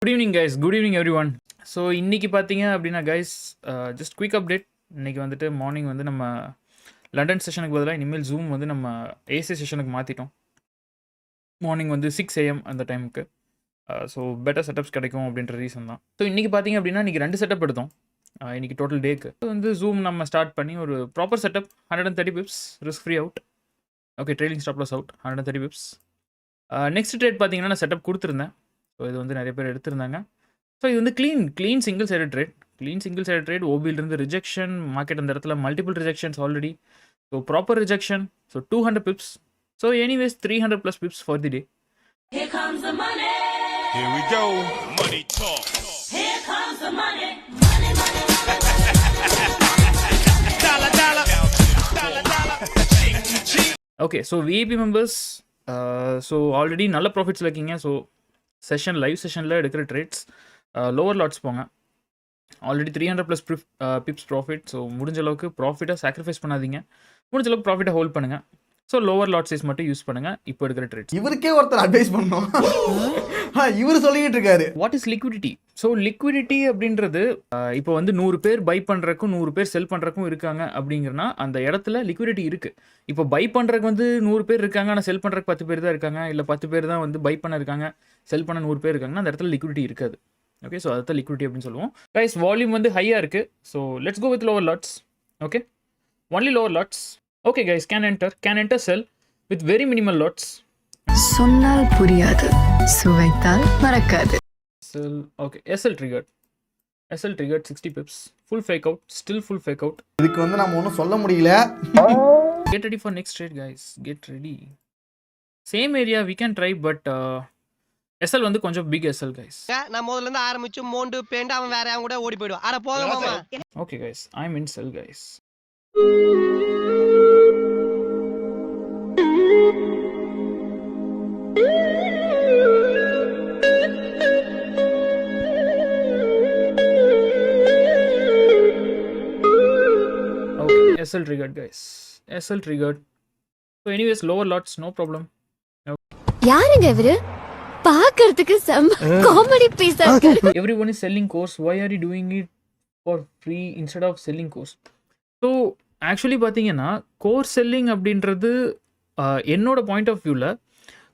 Good evening guys, good evening every one. So இன்றைக்கி பார்த்தீங்க அப்படின்னா கைஸ், ஜஸ்ட் குயிக் அப்டேட். இன்றைக்கி வந்துட்டு மார்னிங் வந்து நம்ம லண்டன் செஷனுக்கு பதிலாக இனிமேல் ஜூம் வந்து நம்ம ஏசி செஷனுக்கு மாற்றிட்டோம். மார்னிங் வந்து 6 AM அந்த டைமுக்கு. ஸோ பெட்டர் செட்டப்ஸ் கிடைக்கும் அப்படின்ற ரீசன் தான். ஸோ இன்றைக்கி பார்த்தீங்க அப்படின்னா இன்றைக்கி 2 செட்டப் எடுத்தோம் இன்றைக்கி டோட்டல் டேக்கு. வந்து ஜூம் நம்ம ஸ்டார்ட் பண்ணி ஒரு proper setup 130 pips risk free out. Okay, trailing stop loss out 130 pips. Next trade பார்த்தீங்கன்னா நான் செட்டப் கொடுத்துருந்தேன். ஸோ இது வந்து நிறைய பேர் எடுத்திருந்தாங்க. ஸோ இது வந்து க்ளீன் சிங்கிள் சைடட் ட்ரேட். ஓபியிலிருந்து ரிஜெக்ஷன், மார்க்கெட் அந்த இடத்துல multiple rejections already. So proper rejection. So 200 pips. So anyways 300+ pips for the day. Here comes the money. Here we go. Money talk. Here comes the money. Money, money, Dollar, dollar. Dollar, dollar. Okay, so VIP members so already நல்ல ப்ராஃபிட்ஸில் இருக்கீங்க. So live செஷனில் எடுக்கிற trades lower lots போங்க. Already 300+ pips profit. So முடிஞ்ச அளவுக்கு ப்ராஃபிட்டை sacrifice பண்ணாதீங்க. முடிஞ்ச அளவுக்கு ப்ராஃபிட்டை ஹோல்ட் பண்ணுங்கள். ஸோ லோவர் லாட் சைஸ் மட்டும் யூஸ் பண்ணுங்கள் இப்போ எடுக்கிற ட்ரேட்ஸ். இவருக்கே ஒருத்தர் அட்வைஸ் பண்ணோம். இவர் சொல்லிக்கிட்டு இருக்காரு. What is liquidity? So liquidity அப்படின்றது இப்போ வந்து 100 பேர் பை பண்ணுறக்கும் 100 பேர் செல் பண்ணுறக்கும் இருக்காங்க அப்படிங்கிறனா அந்த இடத்துல லிக்விடிட்டி இருக்குது. இப்போ பை பண்ணுறக்கு வந்து 100 பேர் இருக்காங்க, ஆனால் செல் பண்ணுறக்கு 10 பேர் தான் இருக்காங்க. இல்லை 10 பேர் தான் வந்து பை பண்ண இருக்காங்க, செல் பண்ண 100 பேர் இருக்காங்கன்னா அந்த இடத்துல லிக்விடிட்டி இருக்காது. ஓகே, ஸோ அதுதான் லிக்விடிட்டி அப்படின்னு சொல்லுவோம். கைஸ், வால்யூம் வந்து ஹையாக இருக்குது. So let's go with lower lots. Okay, only lower lots. Okay guys, can enter sell with very minimal lots. சொன்னால் புரியாது, சுவைத்தால் மறக்காது. Sell. Okay, SL triggered 60 pips. Full fake out, still full fake out. இதுக்கு வந்து நம்ம ஒன்றும் சொல்ல முடியல. Get ready for next trade guys, get ready. Same area we can try, but SL வந்து கொஞ்சம் big SL guys. நான் முதல்ல இருந்து ஆரம்பிச்சு மோண்டு பேண்ட் அவன் வேற அவன் கூட ஓடி போய்டுவான். அட போங்க மாமா. Okay guys, I'm in sell guys. Okay, SL triggered guys. SL triggered. So anyways, lower lots, no problem. யாருங்க இவரு? பார்க்கிறதுக்கு செம்ம காமெடி பீஸா இருக்காரு. Everyone is selling course. Why are you doing it for free instead of selling course? So actually பார்த்தீங்கன்னா course selling அப்படின்றது என்னோட point of வியூவில்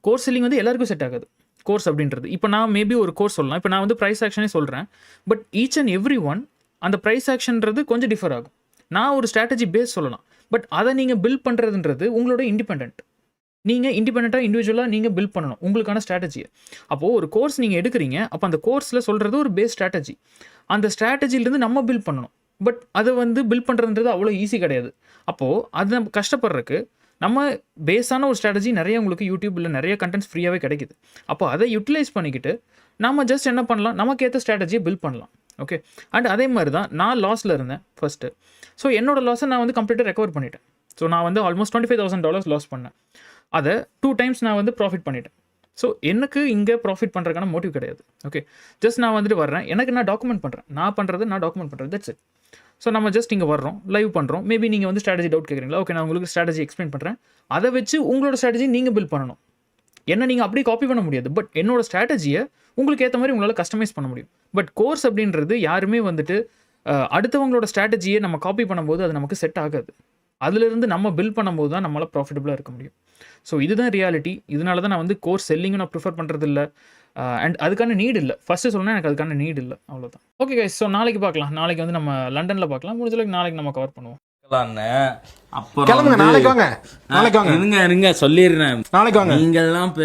course selling வந்து எல்லாருக்கும் செட் ஆகாது. கோர்ஸ் அப்படின்றது இப்போ நான் மேபி ஒரு கோர்ஸ் சொல்லலாம். இப்போ நான் வந்து ப்ரைஸ் ஆக்ஷனே சொல்கிறேன். But each and every one அந்த ப்ரைஸ் ஆக்ஷன்றது கொஞ்சம் டிஃபர் ஆகும். நான் ஒரு ஸ்ட்ராட்டஜி பேஸ் சொல்லலாம். பட் அதை நீங்கள் பில்ட் பண்ணுறதுன்றது உங்களோட இண்டிபெண்ட். நீங்கள் இண்டிபெண்ட்டாக இண்டிவிஜுவலாக நீங்கள் பில்ட் பண்ணணும் உங்களுக்கான ஸ்ட்ராட்டஜியை. அப்போது ஒரு கோர்ஸ் நீங்கள் எடுக்கிறீங்க, அப்போ அந்த கோர்ஸில் சொல்கிறது ஒரு பேஸ் ஸ்ட்ராட்டஜி. அந்த ஸ்ட்ராட்டஜிலேருந்து நம்ம பில்ட் பண்ணணும். பட் அதை வந்து பில்ட் பண்ணுறதுன்றது அவ்வளோ ஈஸி கிடையாது. அப்போது அது நம்ம கஷ்டப்படுறதுக்கு நம்ம பேஸான ஒரு ஸ்ட்ராட்டஜி நிறைய உங்களுக்கு யூடியூப்பில் நிறைய கண்டென்ட்ஸ் ஃப்ரீயாகவே கிடைக்குது. அப்போ அதை யூட்டிலைஸ் பண்ணிக்கிட்டு நம்ம ஜஸ்ட் என்ன பண்ணலாம், நமக்கு ஏற்ற ஸ்ட்ராட்டஜியை பில்ட் பண்ணலாம். ஓகே, அண்ட் அதே மாதிரி தான் நான் லாஸில் இருந்தேன் ஃபஸ்ட்டு. ஸோ என்னோட லாஸை நான் வந்து கம்ப்ளீட்டாக ரெக்கவர் பண்ணிட்டேன். ஸோ நான் வந்து ஆல்மோஸ்ட் $25,000 லாஸ் பண்ணேன். அதை 2 times நான் வந்து ப்ராஃபிட் பண்ணிட்டேன். ஸோ எனக்கு இங்கே ப்ராஃபிட் பண்ணுறதுக்கான மோட்டிவ் கிடையாது. ஓகே, ஜஸ்ட் நான் வந்துட்டு வர்றேன், எனக்கு நான் டாக்குமெண்ட் பண்ணுறேன், நான் டாக்குமெண்ட் பண்ணுறது, தட்ஸ் இட். ஸோ நம்ம ஜஸ்ட் இங்கே வர்றோம், லைவ் பண்ணுறோம். மேபி நீங்கள் வந்து ஸ்ட்ராட்டஜி டவுட் கேட்குறீங்களா? ஓகே, நான் உங்களுக்கு ஸ்ட்ராட்டஜி எக்ஸ்பிளைன் பண்ணுறேன். அதை வச்சு உங்களோட ஸ்ட்ராட்டஜி நீங்கள் பில்ட் பண்ணணும். என்ன நீங்கள் அப்படியே காப்பி பண்ண முடியாது. பட் என்னோட ஸ்ட்ராட்டஜியை உங்களுக்கு ஏற்ற மாதிரி உங்களால் கஸ்டமைஸ் பண்ண முடியும். பட் கோர்ஸ் அப்படின்றது யாருமே வந்துட்டு அடுத்தவங்களோட ஸ்ட்ராட்டஜியை நம்ம காப்பி பண்ணும்போது அது நமக்கு செட் ஆகாது. அதிலிருந்து நம்ம பில்ட் பண்ணும்போது தான் நம்மளால் ப்ராஃபிட்டபுளாக இருக்க முடியும். ஸோ இதுதான் ரியாலிட்டி. இதனால தான் நான் வந்து கோர்ஸ் செல்லிங்கும் நான் ப்ரிஃபர் பண்ணுறது இல்லை. அண்ட் அதுக்கான நீட் இல்லை. ஃபஸ்ட்டு சொல்லணும், எனக்கு அதுக்கான நீட் இல்லை, அவ்வளோதான். ஓகே கைஸ், ஸோ நாளைக்கு பார்க்கலாம். நாளைக்கு வந்து நம்ம லண்டனில் பார்க்கலாம். முடிஞ்சளவுக்கு நாளைக்கு நம்ம கவர் பண்ணுவோம். கிளம்புங்க, நாளைக்கு வாங்க. இருங்க சொல்லிடுறேன். நாளைக்கு வாங்க. நீங்க எல்லாம்